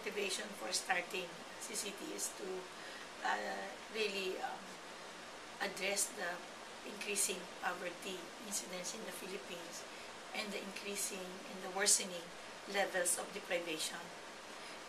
motivation for starting CCT is to really address the increasing poverty incidence in the Philippines and the increasing and the worsening levels of deprivation,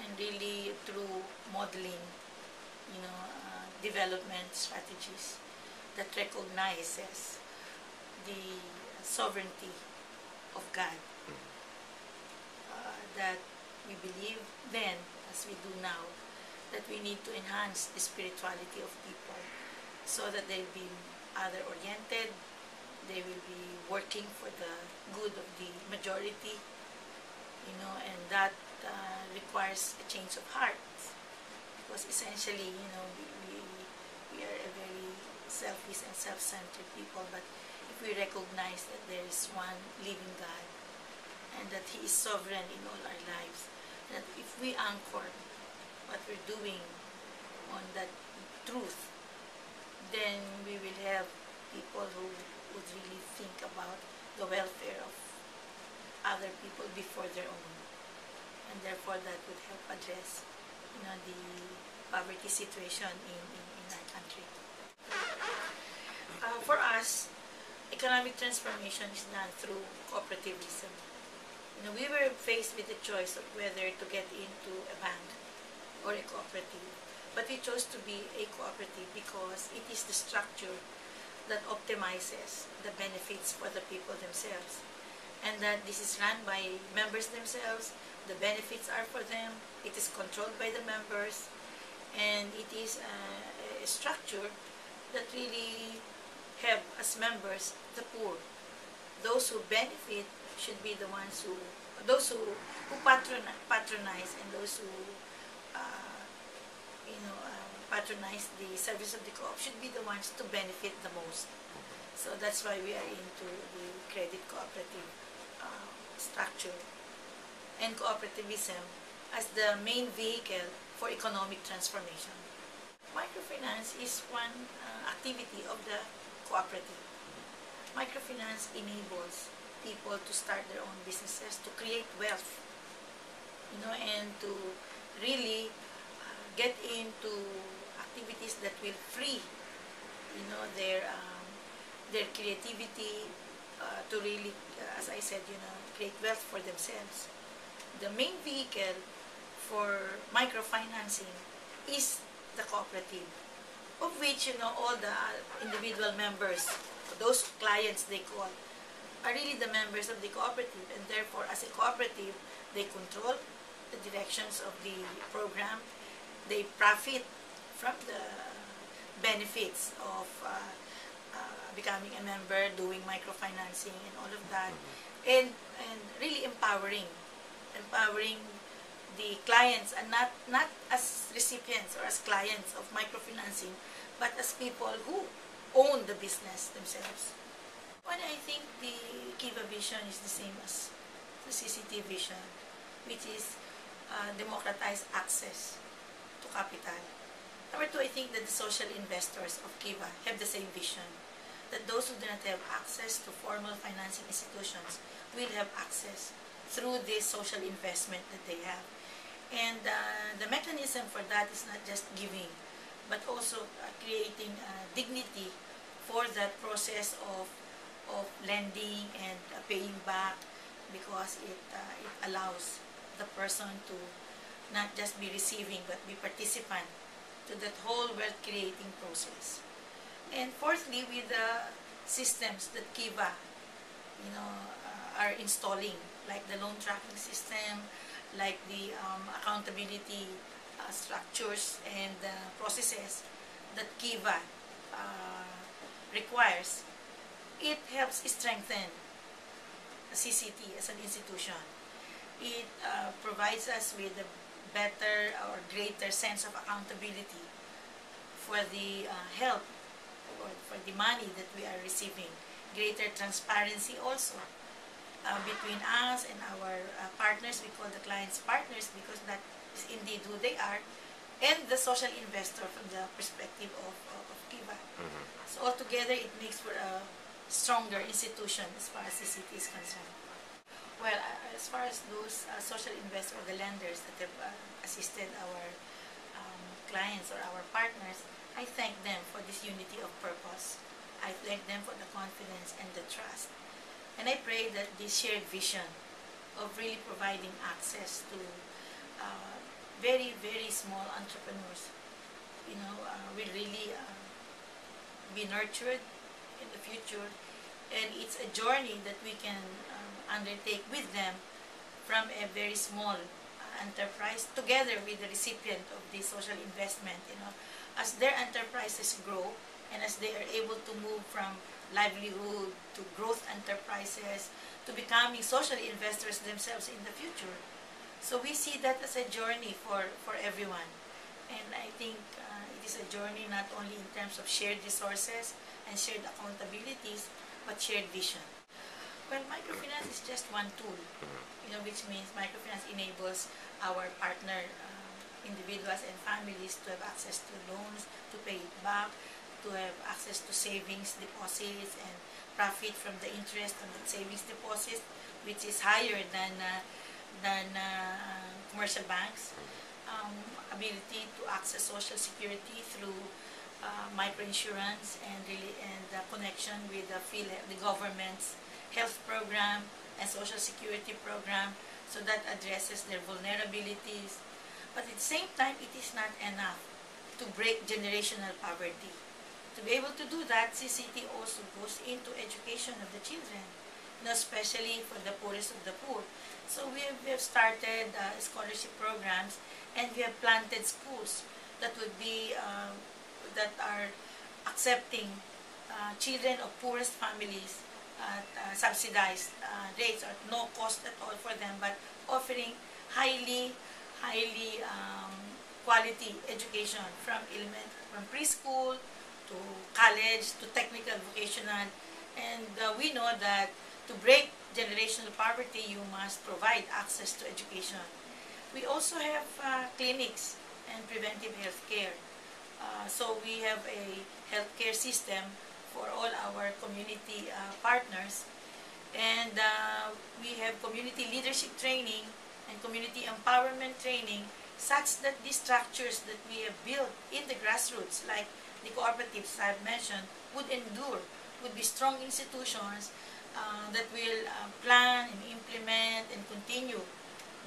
and really through modeling, development strategies that recognizes the sovereignty of God, that we believe then, as we do now, that we need to enhance the spirituality of people so that they'll be other-oriented, they will be working for the good of the majority, and that requires a change of heart, because essentially, we are a very selfish and self-centered people, but if we recognize that there is one living God and that He is sovereign in all our lives, that if we anchor what we're doing on that truth, then we will have people who would really think about the welfare of other people before their own, and therefore that would help address the poverty situation in our country. For us, economic transformation is done through cooperativism. We were faced with the choice of whether to get into a bank or a cooperative, but we chose to be a cooperative because it is the structure that optimizes the benefits for the people themselves, and that this is run by members themselves. The benefits are for them, it is controlled by the members, and it is a structure that really have as members the poor. Those who benefit should be the ones those who patronize, and those who patronize the service of the co-op should be the ones to benefit the most. So that's why we are into the credit cooperative structure and cooperativism as the main vehicle for economic transformation. Microfinance is one activity of the cooperative. Microfinance enables people to start their own businesses, to create wealth, and to really get into activities that will free, their creativity to really, as I said, create wealth for themselves. The main vehicle for microfinancing is the cooperative, of which, all the individual members, those clients they call, are really the members of the cooperative, and therefore, as a cooperative, they control the directions of the program. They profit from the benefits of becoming a member, doing microfinancing and all of that, and really empowering the clients, and not as recipients or as clients of microfinancing, but as people who own the business themselves. When I think the Kiva vision is the same as the CCT vision, which is democratized access to capital. Number two, I think that the social investors of Kiva have the same vision, that those who do not have access to formal financing institutions will have access through this social investment that they have. And the mechanism for that is not just giving, but also creating dignity for that process of lending and paying back, because it allows the person to not just be receiving but be participant to that whole wealth creating process. And fourthly, with the systems that Kiva are installing, like the loan tracking system, like the accountability structures and processes that Kiva requires, it helps strengthen CCT as an institution. It provides us with a better or greater sense of accountability for the help or for the money that we are receiving. Greater transparency also between us and our partners. We call the clients partners because that is indeed who they are, and the social investor from the perspective of Kiva. So altogether, it makes for a stronger institution as far as the city is concerned. Well, as far as those social investors or the lenders that have assisted our clients or our partners, I thank them for this unity of purpose. I thank them for the confidence and the trust. And I pray that this shared vision of really providing access to very, very small entrepreneurs, will really be nurtured in the future. And it's a journey that we can undertake with them from a very small enterprise together with the recipient of the social investment, as their enterprises grow and as they are able to move from livelihood to growth enterprises to becoming social investors themselves in the future. So we see that as a journey for everyone. And I think it is a journey not only in terms of shared resources and shared accountabilities, but shared vision. Well, microfinance is just one tool, which means microfinance enables our partner individuals and families to have access to loans, to pay it back, to have access to savings deposits and profit from the interest on the savings deposit, which is higher than commercial banks. Ability to access social security through microinsurance and the connection with the government's health program and social security program, so that addresses their vulnerabilities. But at the same time, it is not enough to break generational poverty. To be able to do that, CCT also goes into education of the children, especially for the poorest of the poor. So we have started scholarship programs, and we have planted schools that are accepting children of poorest families at subsidized rates or no cost at all for them, but offering highly quality education from preschool to college to technical vocational. And we know that to break generational poverty, you must provide access to education. We also have clinics and preventive health care. So we have a healthcare system for all our community partners. And we have community leadership training and community empowerment training, such that these structures that we have built in the grassroots, like the cooperatives I've mentioned, would endure, would be strong institutions that will plan and implement and continue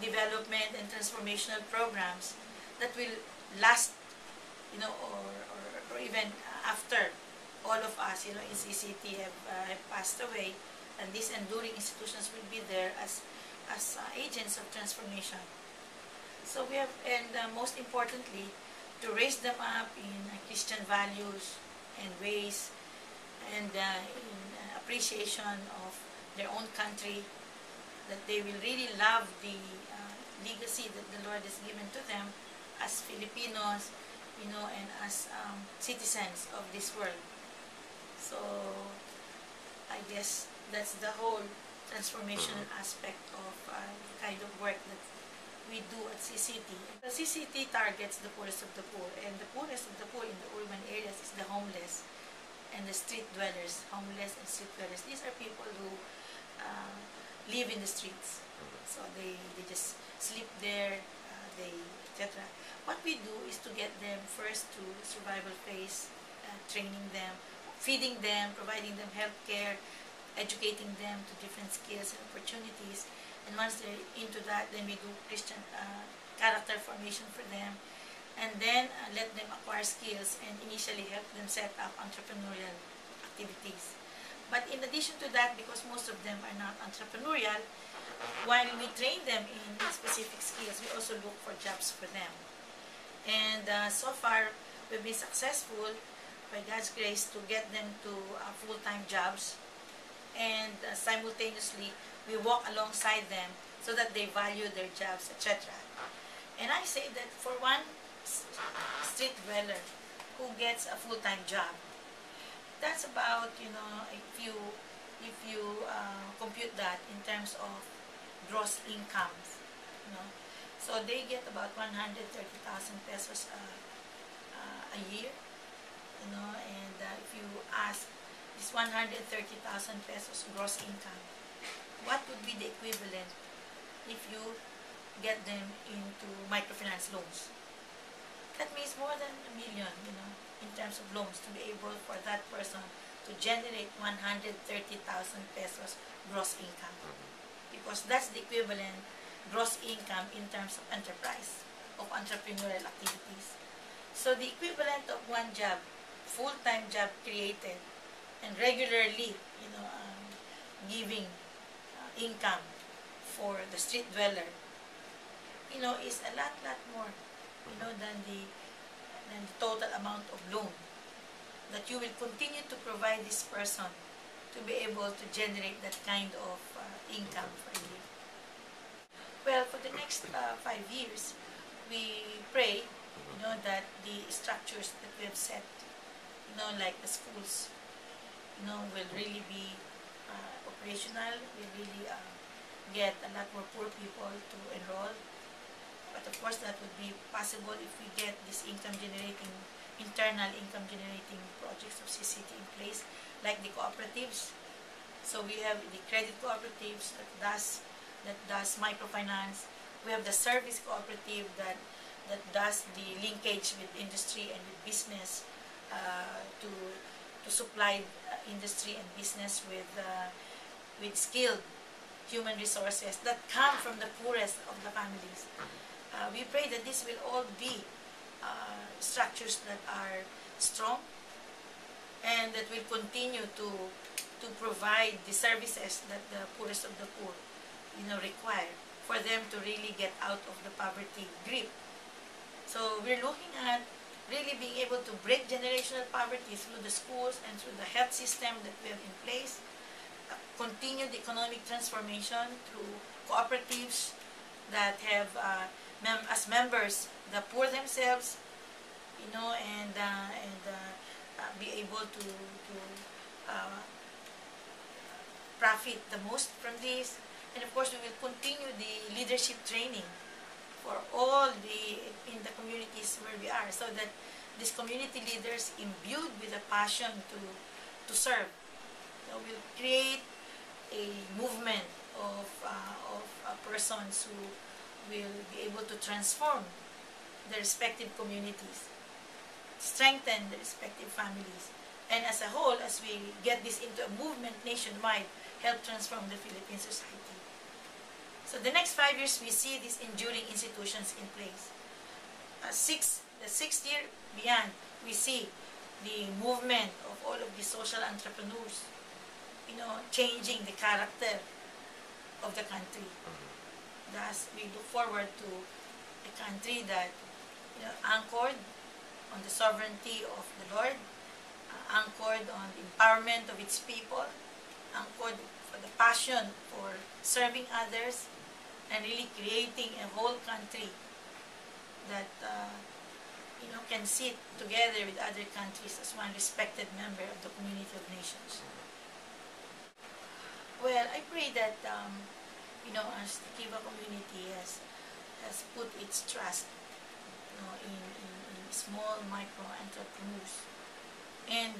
development and transformational programs that will last, or even after all of us, in CCT have passed away, and these enduring institutions will be there as agents of transformation. So we have, and most importantly, to raise them up in Christian values and ways, and in appreciation of their own country, that they will really love the legacy that the Lord has given to them as Filipinos, and as citizens of this world. So I guess that's the whole transformational aspect of the kind of work that we do at CCT. The CCT targets the poorest of the poor, and the poorest of the poor in the urban areas is the homeless and the street dwellers. Homeless and street dwellers, these are people who live in the streets. So they just sleep there, etc. What we do is to get them first to survival phase, training them, feeding them, providing them health care, educating them to different skills and opportunities. And once they're into that, then we do Christian character formation for them, and then let them acquire skills and initially help them set up entrepreneurial activities. But in addition to that, because most of them are not entrepreneurial, while we train them in specific skills, we also look for jobs for them. And so far, we've been successful, by God's grace, to get them to full-time jobs. And simultaneously, we walk alongside them so that they value their jobs, etc. And I say that for one street dweller who gets a full-time job, that's about, if you compute that in terms of gross incomes, so they get about 130,000 pesos a year, and if you ask this 130,000 pesos gross income, what would be the equivalent if you get them into microfinance loans? That means more than 1 million, in terms of loans, to be able for that person to generate 130,000 pesos gross income. Because that's the equivalent gross income in terms of enterprise, of entrepreneurial activities. So the equivalent of one job, full-time job created, and regularly, giving income for the street dweller, is a lot more, than the total amount of loan that you will continue to provide this person to be able to generate that kind of income for a year. Well, for the next 5 years, we pray, that the structures that we have set, like the schools, will really be operational, will really get a lot more poor people to enroll. But of course, that would be possible if we get this internal income generating projects of CCT in place, like the cooperatives. So we have the credit cooperatives that does microfinance. We have the service cooperative that does the linkage with industry and with business, to supply industry and business with skilled human resources that come from the poorest of the families. We pray that this will all be structures that are strong and that will continue to provide the services that the poorest of the poor require for them to really get out of the poverty grip. So we're looking at really being able to break generational poverty through the schools and through the health system that we have in place, continue the economic transformation through cooperatives that have as members the poor themselves, and be able to profit the most from this. And of course, we will continue the leadership training for all in the communities where we are, so that these community leaders imbued with a passion to serve, will create a movement of persons who will be able to transform the respective communities, strengthen the respective families, and as a whole, as we get this into a movement nationwide, help transform the Philippine society. So the next 5 years, we see these enduring institutions in place. The sixth year beyond, we see the movement of all of the social entrepreneurs, changing the character of the country. Thus, we look forward to a country that, anchored on the sovereignty of the Lord, anchored on the empowerment of its people, anchored for the passion for serving others, and really creating a whole country that can sit together with other countries as one respected member of the community of nations. Well, I pray that as the Kiva community has put its trust, in small micro entrepreneurs, and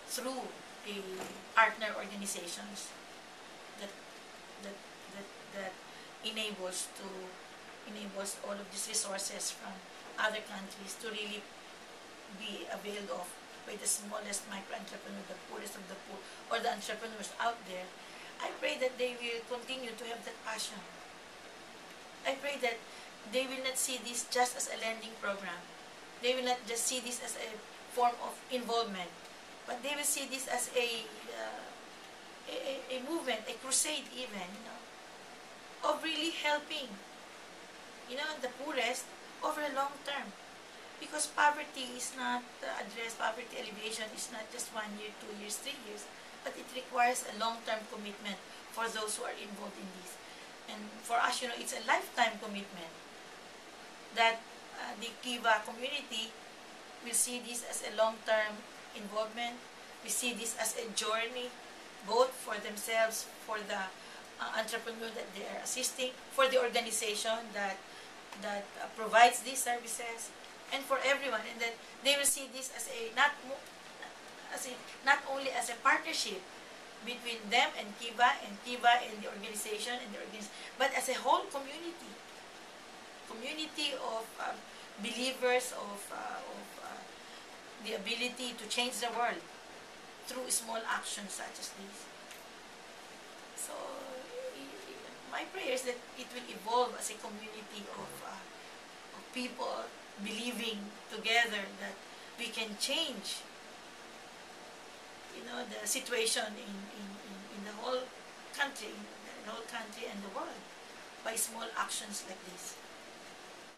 through the partner organizations that enables all of these resources from other countries to really be availed of by the smallest micro entrepreneur, the poorest of the poor, or the entrepreneurs out there. I pray that they will continue to have that passion. I pray that they will not see this just as a lending program. They will not just see this as a form of involvement, but they will see this as a movement, a crusade even, of really helping, the poorest over a long term. Because poverty is not addressed, poverty alleviation is not just 1 year, 2 years, 3 years, but it requires a long-term commitment for those who are involved in this. And for us, it's a lifetime commitment that the Kiva community will see this as a long-term involvement. We see this as a journey, both for themselves, for the entrepreneur that they are assisting, for the organization that provides these services, and for everyone, and that they will see this as not only as a partnership, between them and Kiva and the organization but as a whole community of believers of the ability to change the world through small actions such as these. So my prayer is that it will evolve as a community of people believing together that we can change, the situation in the whole country, and the world by small actions like this.